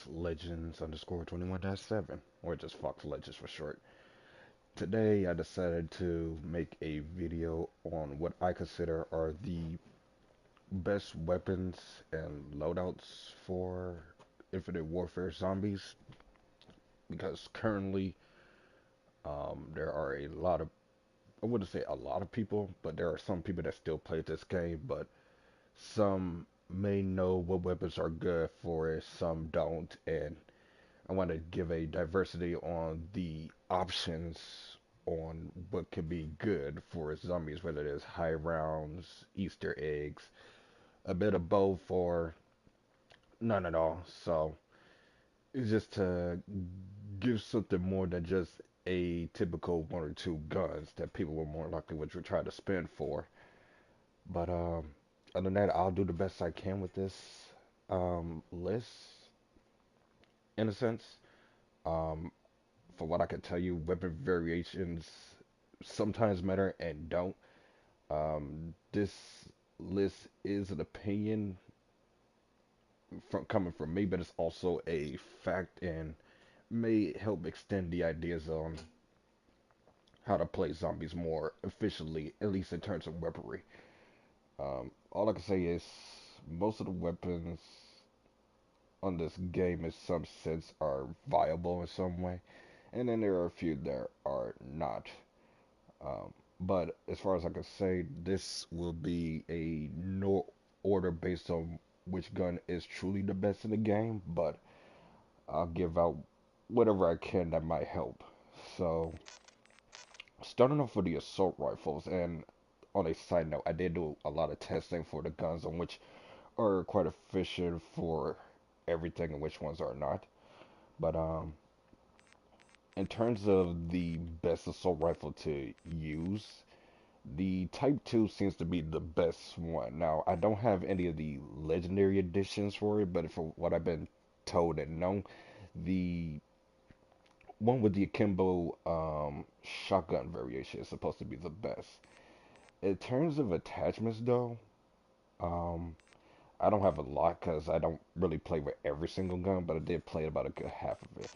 Legends underscore 21-7, or just Fox Legends for short. Today I decided to make a video on what I consider are the best weapons and loadouts for Infinite Warfare Zombies, because currently there are a lot of, I wouldn't say a lot of people, but there are some people that still play this game, but some may know what weapons are good for it, some don't, and I want to give a diversity on the options on what could be good for zombies, whether it is high rounds, Easter eggs, a bit of both, or none at all. So it's just to give something more than just a typical one or two guns that people were more likely would try to spend for. But other than that, I'll do the best I can with this list, in a sense. Um, for what I can tell you, weapon variations sometimes matter and don't. This list is an opinion coming from me, but it's also a fact and may help extend the ideas on how to play zombies more efficiently, at least in terms of weaponry. All I can say is most of the weapons on this game, in some sense, are viable in some way, and then there are a few that are not. Um, but as far as I can say, this will be a no order based on which gun is truly the best in the game, but I'll give out whatever I can that might help. So, starting off with the assault rifles, and on a side note, I did do a lot of testing for the guns on which are quite efficient for everything and which ones are not. But in terms of the best assault rifle to use, the Type 2 seems to be the best one. Now, I don't have any of the legendary editions for it, but for what I've been told and known, the one with the akimbo shotgun variation is supposed to be the best. In terms of attachments, though, um, I don't have a lot because I don't really play with every single gun, but I did play about a good half of it.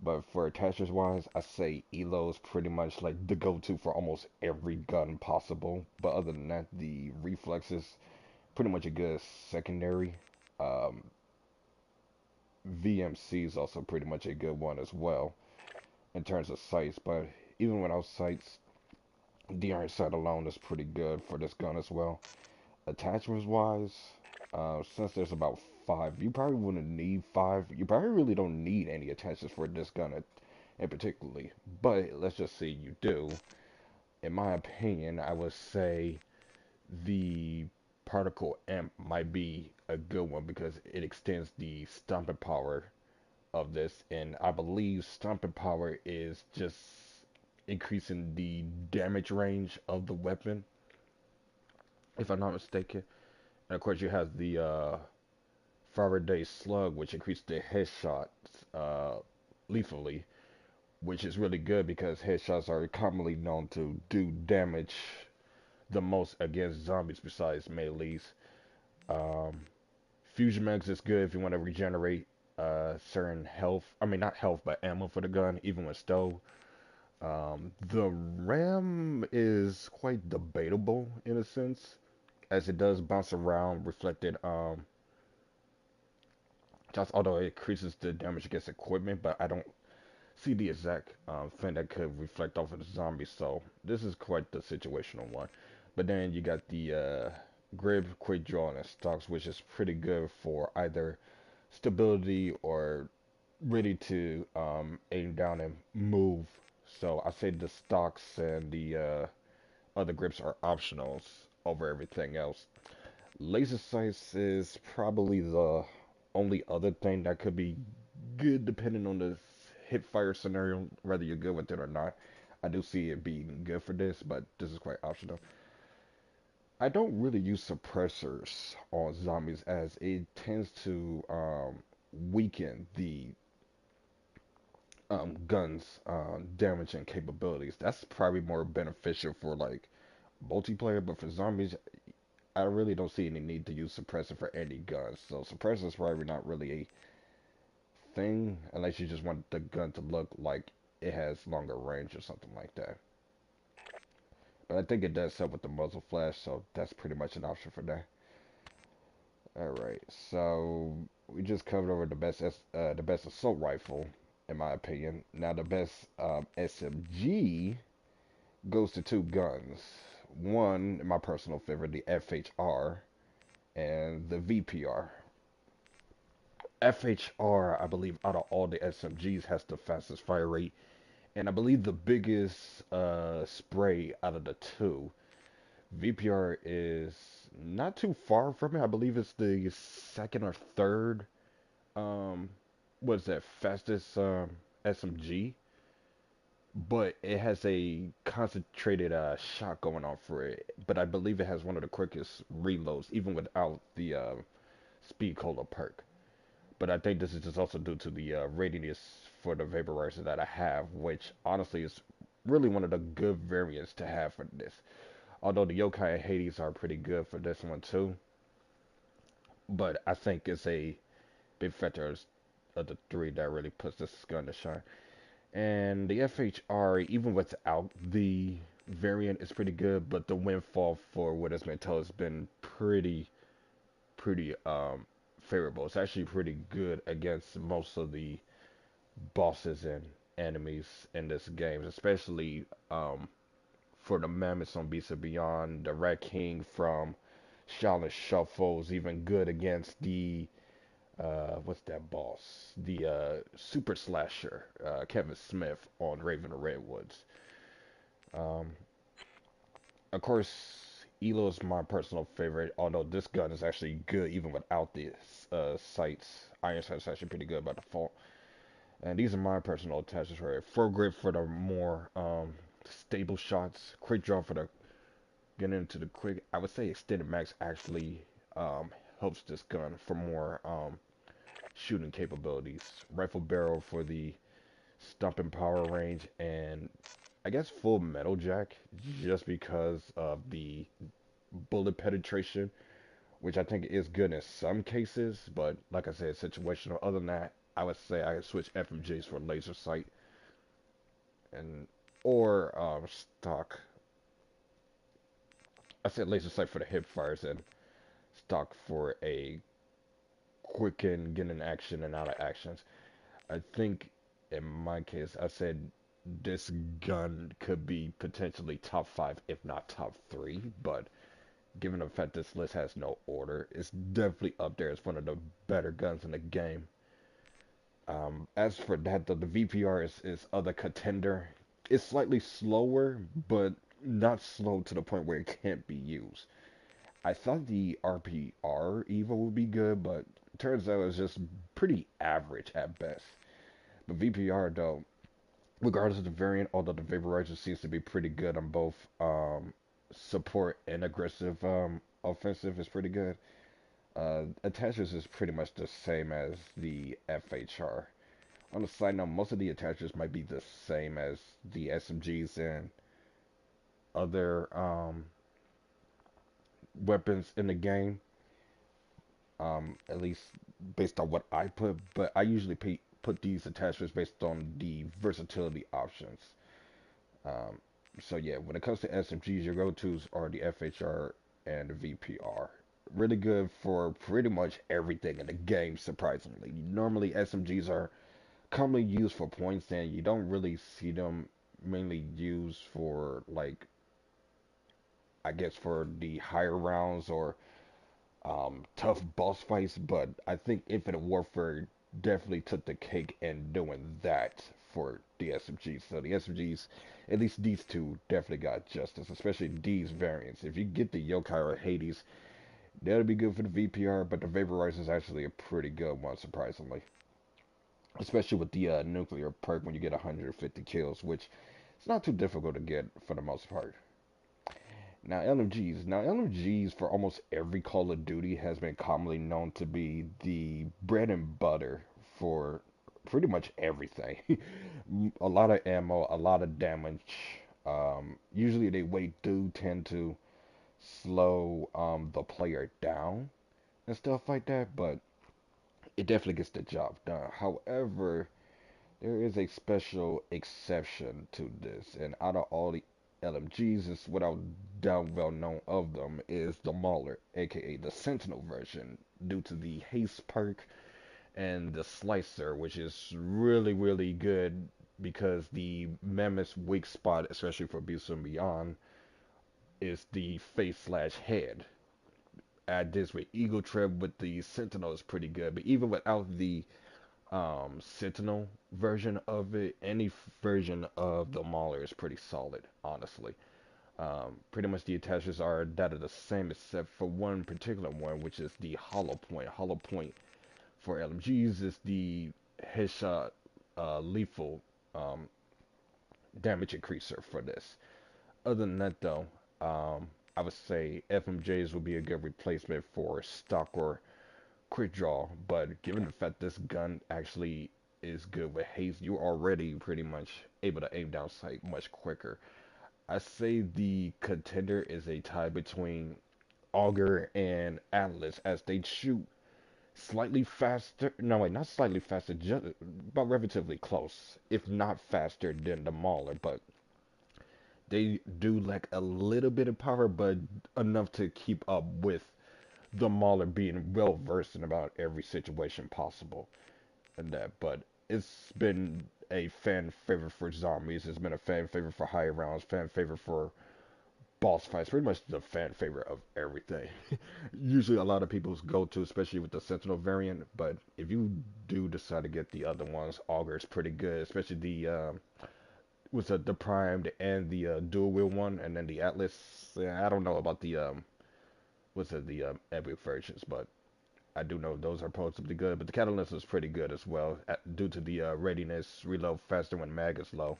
But for attachments wise, I say Elo is pretty much like the go-to for almost every gun possible. But other than that, the reflexes pretty much a good secondary. Um, VMC is also pretty much a good one as well in terms of sights. But even without sights, the iron sight alone is pretty good for this gun as well. Attachments wise, since there's about five, you probably wouldn't need five. You probably really don't need any attachments for this gun in particularly. But let's just say you do. In my opinion, I would say the particle amp might be a good one because it extends the stomping power of this, and I believe stomping power is just increasing the damage range of the weapon, if I'm not mistaken. And of course, you have the Faraday slug, which increases the headshots lethally, which is really good because headshots are commonly known to do damage the most against zombies besides melees. Um, Fusion Mags is good if you want to regenerate certain health. I mean, not health, but ammo for the gun, even with stove. The RAM is quite debatable in a sense, as it does bounce around, reflected. Just although it increases the damage against equipment, but I don't see the exact thing that could reflect off of the zombies. So this is quite the situational one. But then you got the grip, quick draw, and stocks, which is pretty good for either stability or ready to aim down and move. So I say the stocks and the other grips are optionals over everything else. Laser sights is probably the only other thing that could be good depending on the hip fire scenario, whether you're good with it or not. I do see it being good for this, but this is quite optional. I don't really use suppressors on zombies as it tends to weaken the guns damage and capabilities. That's probably more beneficial for like multiplayer, but for zombies, I really don't see any need to use suppressor for any guns. So suppressor is probably not really a thing, unless you just want the gun to look like it has longer range or something like that. But I think it does help with the muzzle flash, so that's pretty much an option for that. Alright, so we just covered over the best assault rifle, in my opinion. Now the best SMG goes to two guns. One, my personal favorite, the FHR, and the VPR. FHR, I believe, out of all the SMGs, has the fastest fire rate, and I believe the biggest spray out of the two. VPR is not too far from it. I believe it's the second or third. Um, what's that fastest SMG? But it has a concentrated shot going on for it. But I believe it has one of the quickest reloads, even without the speed cola perk. But I think this is just also due to the readiness for the vaporizer that I have, which honestly is really one of the good variants to have for this. Although the Yokai and Hades are pretty good for this one too. But I think it's a big factor of the three that really puts this gun to shine. And the FHR, even without the variant, is pretty good. But the windfall for what has been told has been pretty favorable. It's actually pretty good against most of the bosses and enemies in this game, especially for the mammoths on Beasts of Beyond. The Rat King from Shaolin Shuffle is even good against the what's that boss? The Super Slasher, Kevin Smith on Raven of Redwoods. Um, of course, Elo is my personal favorite, although this gun is actually good even without the sights. Iron sights actually pretty good by default. And these are my personal attachments for it. Full grip for the more stable shots. Quick draw for the getting into the quick. I would say extended max actually helps this gun for more shooting capabilities. Rifle barrel for the stomping power range, and I guess full metal jack just because of the bullet penetration, which I think is good in some cases, but like I said, situational. Other than that, I would say I would switch FMGs for laser sight and or stock. I said laser sight for the hip fires and stock for a quicken, get in action and out of actions. I think in my case, I said this gun could be potentially top five, if not top three, but given the fact this list has no order, it's definitely up there as one of the better guns in the game. As for that, the VPR is other contender. It's slightly slower, but not slow to the point where it can't be used. I thought the RPR Evo would be good, but turns out it's just pretty average at best. The VPR though, regardless of the variant, although the vaporizer seems to be pretty good on both support and aggressive offensive, is pretty good. Attachments is pretty much the same as the FHR. On the side note, most of the attachments might be the same as the SMGs and other weapons in the game. At least based on what I put, but I usually put these attachments based on the versatility options. Um, so yeah, when it comes to SMGs, your go-tos are the FHR and the VPR. Really good for pretty much everything in the game, surprisingly. Normally SMGs are commonly used for points, and you don't really see them mainly used for, like, I guess for the higher rounds or tough boss fights, but I think Infinite Warfare definitely took the cake in doing that for the SMGs. So the SMGs, at least these two, definitely got justice, especially these variants. If you get the Yokai or Hades, that'll be good for the VPR, but the Vaporizer is actually a pretty good one, surprisingly. Especially with the nuclear perk when you get 150 kills, which it's not too difficult to get for the most part. Now LMGs for almost every Call of Duty has been commonly known to be the bread and butter for pretty much everything. A lot of ammo, a lot of damage. Usually do tend to slow the player down and stuff like that, but it definitely gets the job done. However, there is a special exception to this, and out of all the LMGs, it's without doubt well known of them is the Mauler, aka the Sentinel version, due to the haste perk and the Slicer, which is really, really good because the Mammoth's weak spot, especially for Beast and Beyond, is the face slash head. Add this with Eagle Trip with the Sentinel is pretty good, but even without the Sentinel version of it, any version of the Mauler is pretty solid, honestly. Pretty much the attachments are that are the same except for one particular one, which is the hollow point. Hollow point for LMGs is the headshot lethal um, damage increaser for this. Other than that, though, I would say FMJs would be a good replacement for stock or quick draw. But given the fact this gun actually is good with haste, you're already pretty much able to aim down sight much quicker. I say the contender is a tie between Augur and Atlas as they shoot slightly faster. No, wait, not slightly faster, just but relatively close, if not faster than the Mauler. But they do lack a little bit of power, but enough to keep up with the Mauler being well versed in about every situation possible. And that, but it's been a fan favorite for zombies. It's been a fan favorite for high rounds, fan favorite for boss fights, pretty much the fan favorite of everything. Usually a lot of people's go-to, especially with the Sentinel variant, but if you do decide to get the other ones, Augur is pretty good, especially the what's the primed and the dual wheel one, and then the Atlas. Yeah, I don't know about the the epic versions, but I do know those are supposedly good. But the Catalyst is pretty good as well, due to the readiness, reload faster when mag is low.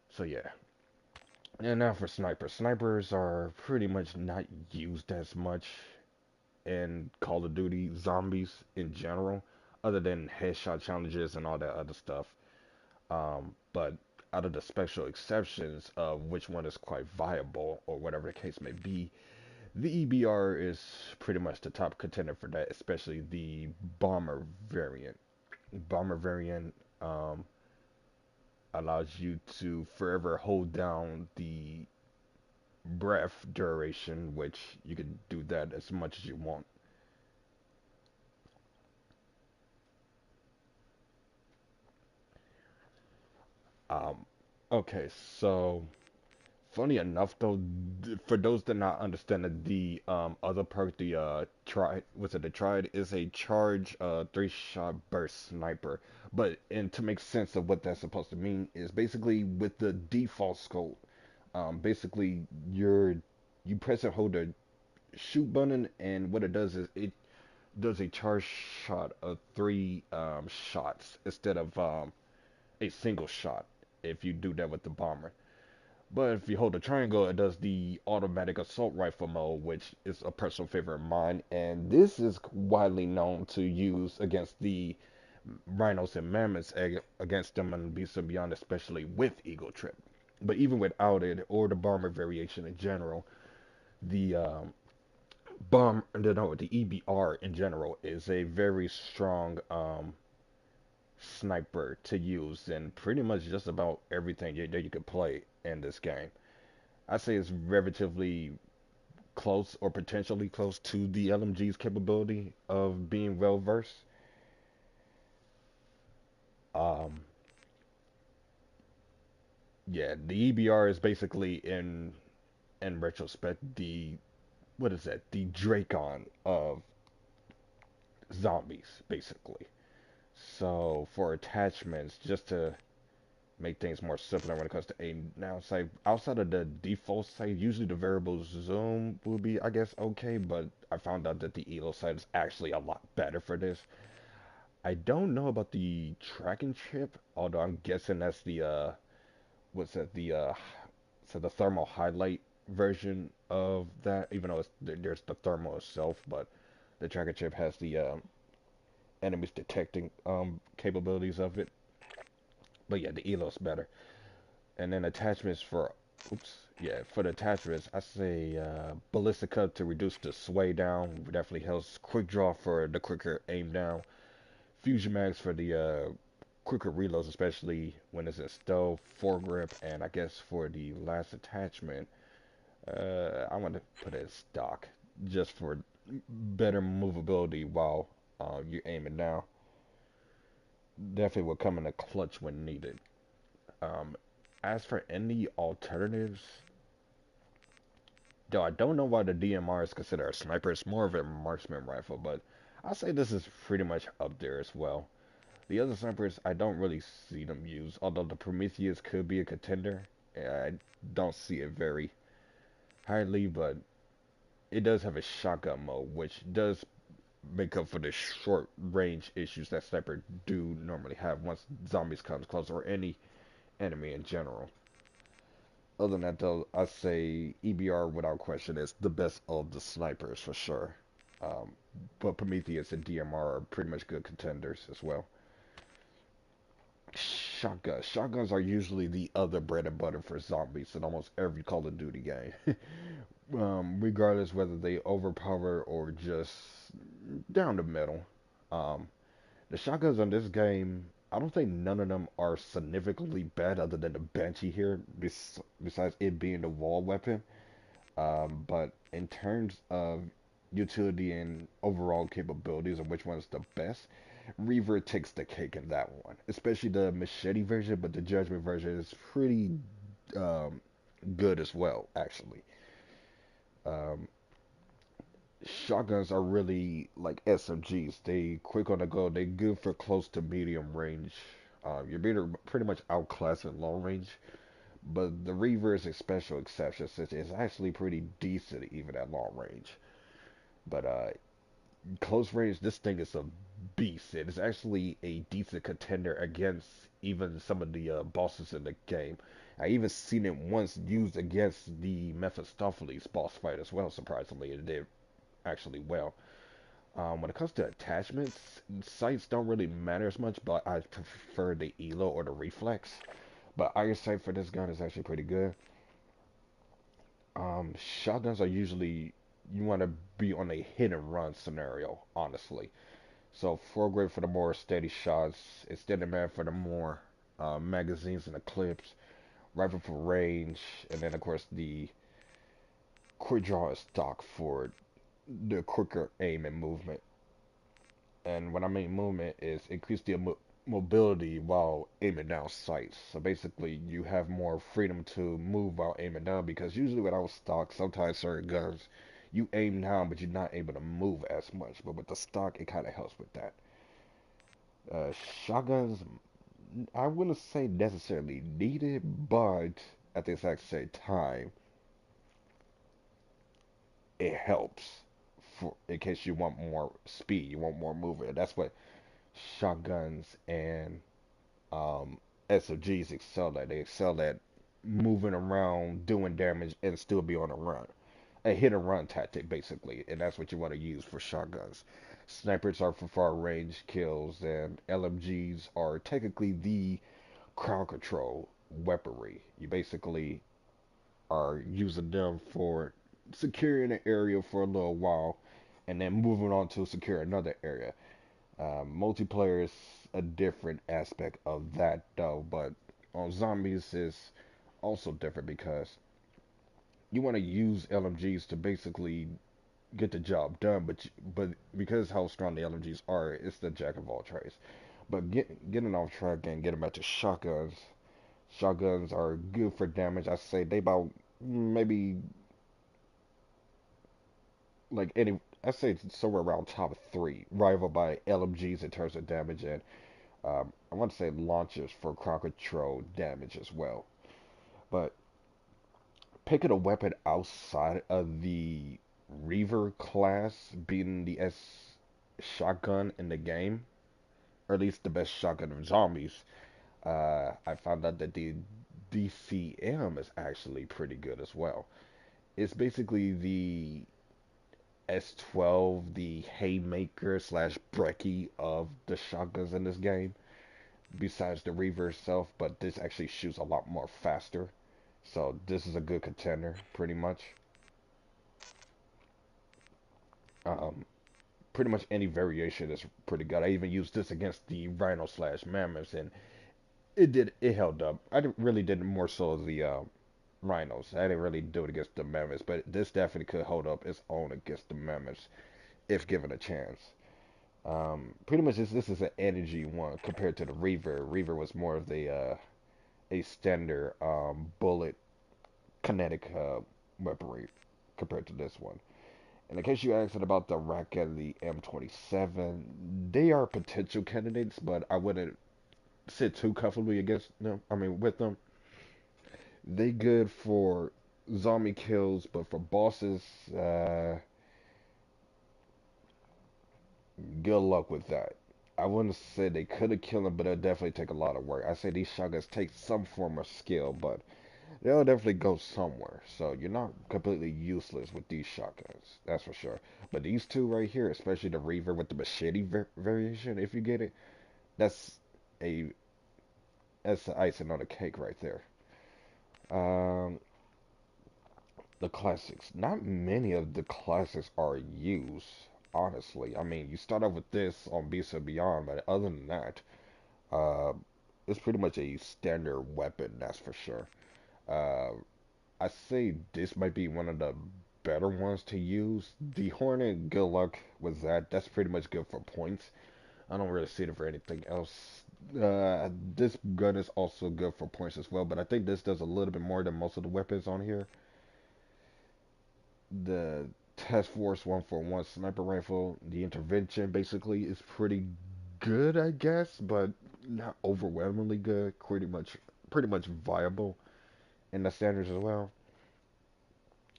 So yeah. And now for snipers. Snipers are pretty much not used as much in Call of Duty zombies in general, other than headshot challenges and all that other stuff. But out of the special exceptions of which one is quite viable or whatever the case may be, the EBR is pretty much the top contender for that, especially the bomber variant. Bomber variant allows you to forever hold down the breath duration, which you can do that as much as you want. Um, okay, so funny enough though, for those that not understand it, the other perk, the tried, what's it? The tried is a charge 3-shot burst sniper. But and to make sense of what that's supposed to mean is basically with the default scope, basically you press and hold the shoot button, and what it does is it does a charge shot of 3 shots instead of a single shot if you do that with the bomber. But if you hold the triangle, it does the automatic assault rifle mode, which is a personal favorite of mine. And this is widely known to use against the rhinos and mammoths, against them and Beasts and Beyond, especially with Eagle Trip. But even without it, or the bomber variation in general, the no, the EBR in general is a very strong sniper to use in pretty much just about everything that you could play in this game. I say it's relatively close or potentially close to the LMG's capability of being well versed. Um, yeah, the EBR is basically in retrospect the what is that? The Dracon of zombies, basically. So for attachments, just to make things more simpler when it comes to aim. Now, say outside of the default sight, usually the variable zoom will be, I guess, okay, but I found out that the ELO sight is actually a lot better for this. I don't know about the tracking chip, although I'm guessing that's the what's that so the thermal highlight version of that. Even though there's the thermal itself, but the tracking chip has the enemies detecting capabilities of it. But yeah, the ELO's better. And then attachments for oops Yeah, for the attachments, I say Ballistica to reduce the sway down. Definitely helps. Quick draw for the quicker aim down. Fusion mags for the quicker reloads, especially when it's in stove, foregrip, and I guess for the last attachment, I want to put it in stock just for better movability while you're aiming down. Definitely will come in a clutch when needed. Um, as for any alternatives, though I don't know why the DMR is considered a sniper, it's more of a marksman rifle, but I say this is pretty much up there as well. The other snipers, I don't really see them used, although the Prometheus could be a contender. I don't see it very highly, but it does have a shotgun mode, which does make up for the short range issues that sniper do normally have once zombies comes close, or any enemy in general. Other than that, though, I say EBR without question is the best of the snipers for sure. Um, but Prometheus and DMR are pretty much good contenders as well. Shotguns. Shotguns are usually the other bread and butter for zombies in almost every Call of Duty game. Regardless whether they overpower or just down the middle. Um, the shotguns on this game, I don't think none of them are significantly bad other than the Banshee here, besides it being the wall weapon. But in terms of utility and overall capabilities and which one's the best, Reaver takes the cake in that one. Especially the machete version, but the Judgment version is pretty um, good as well, actually. Um, Shotguns are really like SMGs. They quick on the go. They good for close to medium range. You're being pretty much outclassed in long range. But the Reaver is a special exception since it's actually pretty decent even at long range. But close range, this thing is a beast. It is actually a decent contender against even some of the bosses in the game. I even seen it once used against the Mephistopheles boss fight as well. Surprisingly, it did actually well. When it comes to attachments, sights don't really matter as much, but I prefer the Elo or the Reflex. But Iron Sight for this gun is actually pretty good. Shotguns are usually you want to be on a hit and run scenario, honestly. So foregrip for the more steady shots, extended mag for the more magazines and the clips, rifle for range, and then of course the quick draw is stock for the quicker aim and movement. And what I mean movement is increase the mobility while aiming down sights. So basically, you have more freedom to move while aiming down because usually without stock, sometimes certain guns, you aim down but you're not able to move as much. But with the stock, it kind of helps with that. Uh, Shotguns, I wouldn't say necessarily needed, but at the exact same time, it helps for in case you want more speed, you want more movement. That's what shotguns and SOGs excel at. They excel at moving around, doing damage, and still be on a run. A hit and run tactic, basically, and that's what you want to use for shotguns. Snipers are for far range kills, and LMGs are technically the crowd control weaponry. You basically are using them for securing an area for a little while, and then moving on to secure another area. Multiplayer is a different aspect of that though, but on zombies is also different because you want to use LMGs to basically get the job done, but because how strong the LMGs are, it's the jack of all trades. But getting off track and getting back to shotguns. Shotguns are good for damage. I say they about maybe like any. I say it's somewhere around top three, rivaled by LMGs in terms of damage and I want to say launchers for crowd control damage as well. But picking a weapon outside of the Reaver class being the S shotgun in the game, or at least the best shotgun of zombies, I found out that the DCM is actually pretty good as well. It's basically the S12, the haymaker slash breckie of the shotguns in this game besides the Reaver itself, but this actually shoots a lot more faster. So this is a good contender, pretty much. Um, Pretty much any variation is pretty good. I even used this against the rhino slash mammoths, and it held up. Really did more so the rhinos. I didn't really do it against the mammoths, but this definitely could hold up its own against the mammoths if given a chance. Pretty much this is an energy one compared to the Reaver. Reaver was more of a standard bullet kinetic weaponry compared to this one. And in case you asked about the Rack and the M27, they are potential candidates, but I wouldn't sit too comfortably against them. I mean, with them, they good for zombie kills, but for bosses, good luck with that. I wouldn't say they could have killed him, but it'll definitely take a lot of work. I say these shotguns take some form of skill, but they'll definitely go somewhere. So you're not completely useless with these shotguns, that's for sure. But these two right here, especially the Reaver with the machete variation, if you get it, that's a that's the icing on the cake right there. Um, the classics. Not many of the classics are used, honestly. I mean, you start off with this on Beast of Beyond, but other than that, uh, it's pretty much a standard weapon, that's for sure. Uh, I say this might be one of the better ones to use. The Hornet, good luck with that. That's pretty much good for points. I don't really see it for anything else. This gun is also good for points as well, but I think this does a little bit more than most of the weapons on here. The Task Force 141 sniper rifle, the intervention basically is pretty good, I guess, but not overwhelmingly good. Pretty much viable in the standards as well.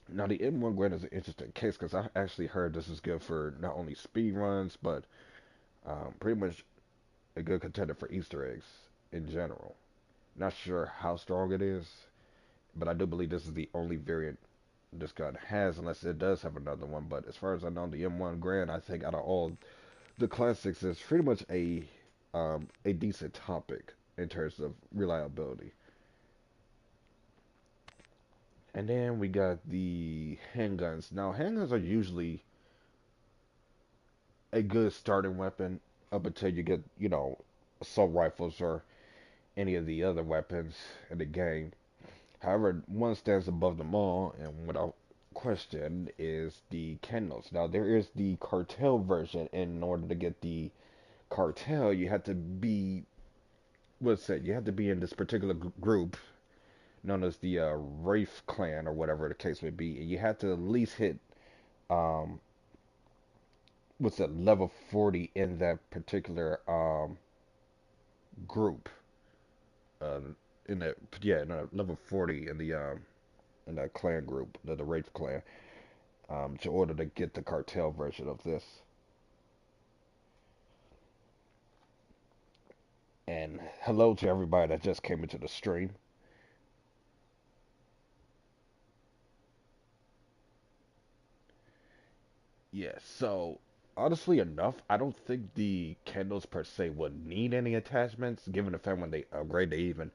Now the M1 Grand is an interesting case because I actually heard this is good for not only speed runs, but pretty much a good contender for Easter eggs in general. Not sure how strong it is, but I do believe this is the only variant this gun has, unless it does have another one. But as far as I know, the M1 Grand, I think out of all the classics, is pretty much a decent topic in terms of reliability. And then we got the handguns. Now, handguns are usually a good starting weapon up until you get, assault rifles or any of the other weapons in the game. However, one stands above them all, and without question, is the Kendalls. Now, there is the cartel version. In order to get the cartel, you have to be, what's it? You have to be in this particular group known as the Wraith Clan or whatever the case may be, and you have to at least hit um, what's that, level 40 in that particular group. Uh, in that, yeah, no, level 40 in that clan group, the Wraith Clan, in order to get the cartel version of this. And hello to everybody that just came into the stream. Yeah, so honestly enough, I don't think the candles per se would need any attachments, given the fact when they upgrade, they even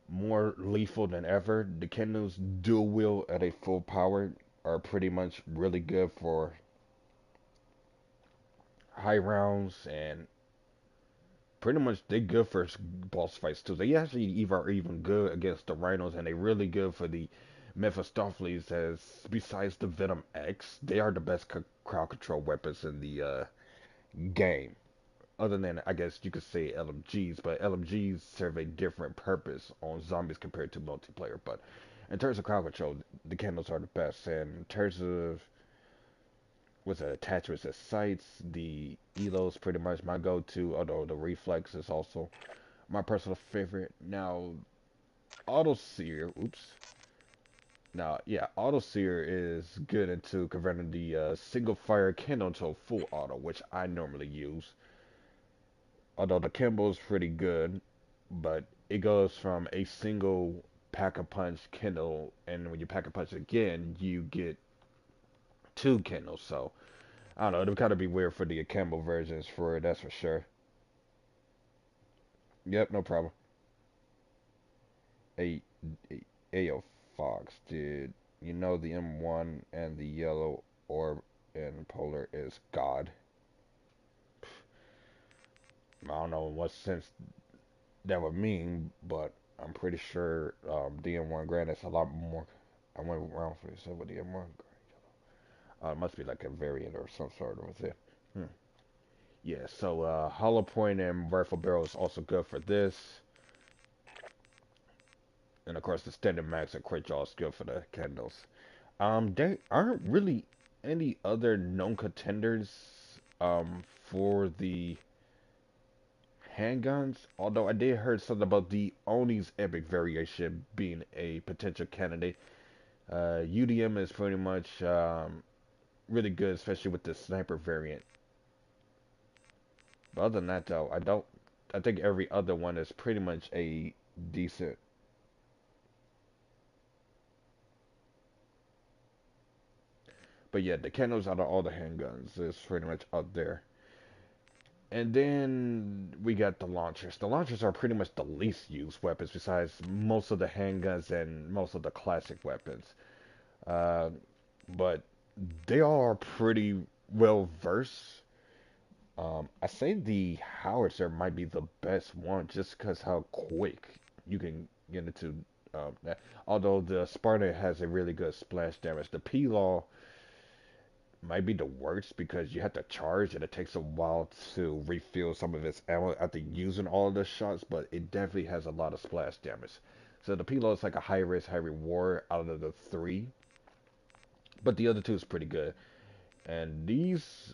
more lethal than ever. The candles dual wield at a full power are pretty much really good for high rounds, and pretty much they good for boss fights too. They actually even are even good against the rhinos, and they really good for the Mephistopheles. As besides the Venom X, they are the best crowd control weapons in the game. Other than, I guess you could say LMGs, but LMGs serve a different purpose on zombies compared to multiplayer. But in terms of crowd control, the candles are the best. And in terms of what's it, attachments as sights, the Elo's pretty much my go-to. Although the reflex is also my personal favorite. Now, auto sear. Oops. Now, yeah, auto sear is good into converting the single fire candle to a full auto, which I normally use. Although the Kimbo is pretty good, but it goes from a single pack a punch Kindle, and when you pack a punch again, you get two Kindles. So I don't know, it'll kind of be weird for the Akimbo versions for it, that's for sure. Yep, no problem. A, Ayo Fox, did you know the M1 and the yellow orb in polar is God? I don't know in what sense that would mean, but I'm pretty sure the M1 Grand is a lot more. I went around for this with the M1. It must be like a variant or some sort of it. Hmm. Yeah, so hollow point and rifle barrel is also good for this. And of course, the standard max and crit jaw is good for the candles. There aren't really any other known contenders for the handguns. Although I did heard something about the Oni's epic variation being a potential candidate. UDM is pretty much really good, especially with the sniper variant. But other than that, though, I don't. I think every other one is pretty much a decent. But yeah, the candles out of all the handguns is pretty much up there. And then we got the launchers. The launchers are pretty much the least used weapons besides most of the handguns and most of the classic weapons. Uh, but they all are pretty well versed. I say the howitzer might be the best one just because how quick you can get into that. Although the Spartan has a really good splash damage. The P-Law might be the worst because you have to charge and it takes a while to refill some of its ammo after using all of the shots, but it definitely has a lot of splash damage. So the P-Law is like a high risk, high reward out of the three, but the other two is pretty good. And these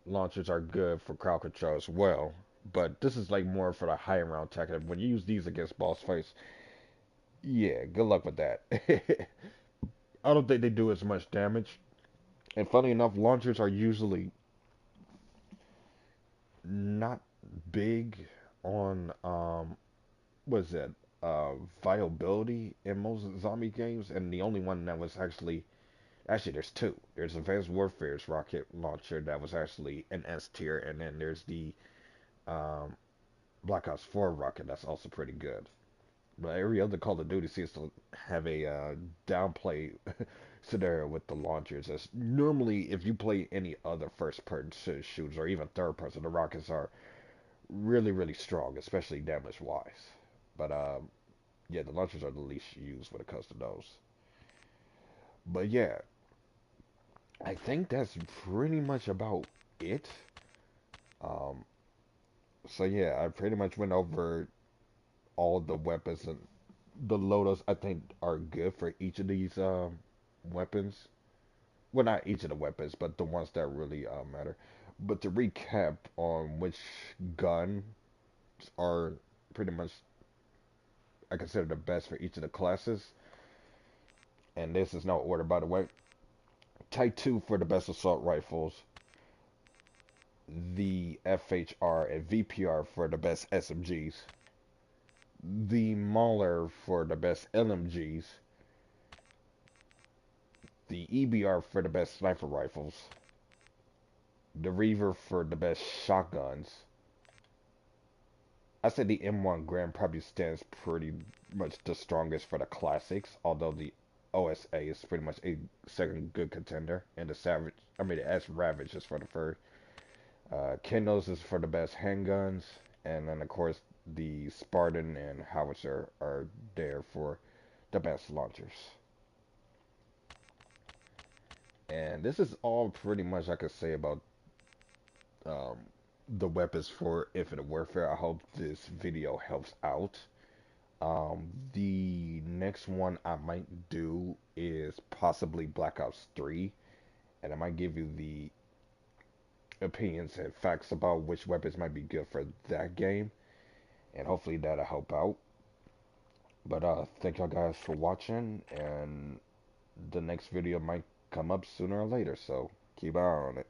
launchers are good for crowd control as well, but this is like more for the high round tactic. When you use these against boss fights, yeah, good luck with that. I don't think they do as much damage. And funny enough, launchers are usually not big on what is that viability in most zombie games, and the only one that was actually there's two. There's Advanced Warfare's rocket launcher that was actually an S tier, and then there's the um, Black Ops 4 rocket that's also pretty good. But every other Call of Duty seems to have a downplay scenario with the launchers. As normally, if you play any other first-person shooters or even third-person, the rockets are really, really strong, especially damage-wise. But yeah, the launchers are the least used when it comes to those. But yeah, I think that's pretty much about it. Um, so yeah, I pretty much went over all the weapons and the loadouts I think are good for each of these weapons. Well, not each of the weapons, but the ones that really matter. But to recap on which guns are pretty much I consider the best for each of the classes, and this is no order by the way. Type 2 for the best assault rifles, the FHR and VPR for the best SMGs, the Mauler for the best LMGs, the EBR for the best sniper rifles, the Reaver for the best shotguns. I said the M1 Grand probably stands pretty much the strongest for the classics, although the OSA is pretty much a second good contender, and the S Ravage is for the first. Kindles is for the best handguns, and then of course the Spartan and Howitzer are there for the best launchers. And this is all pretty much I could say about um, the weapons for Infinite Warfare. I hope this video helps out. The next one I might do is possibly Black Ops 3, and I might give you the opinions and facts about which weapons might be good for that game, and hopefully that'll help out. But thank y'all guys for watching, and the next video might come up sooner or later, so keep an eye on it.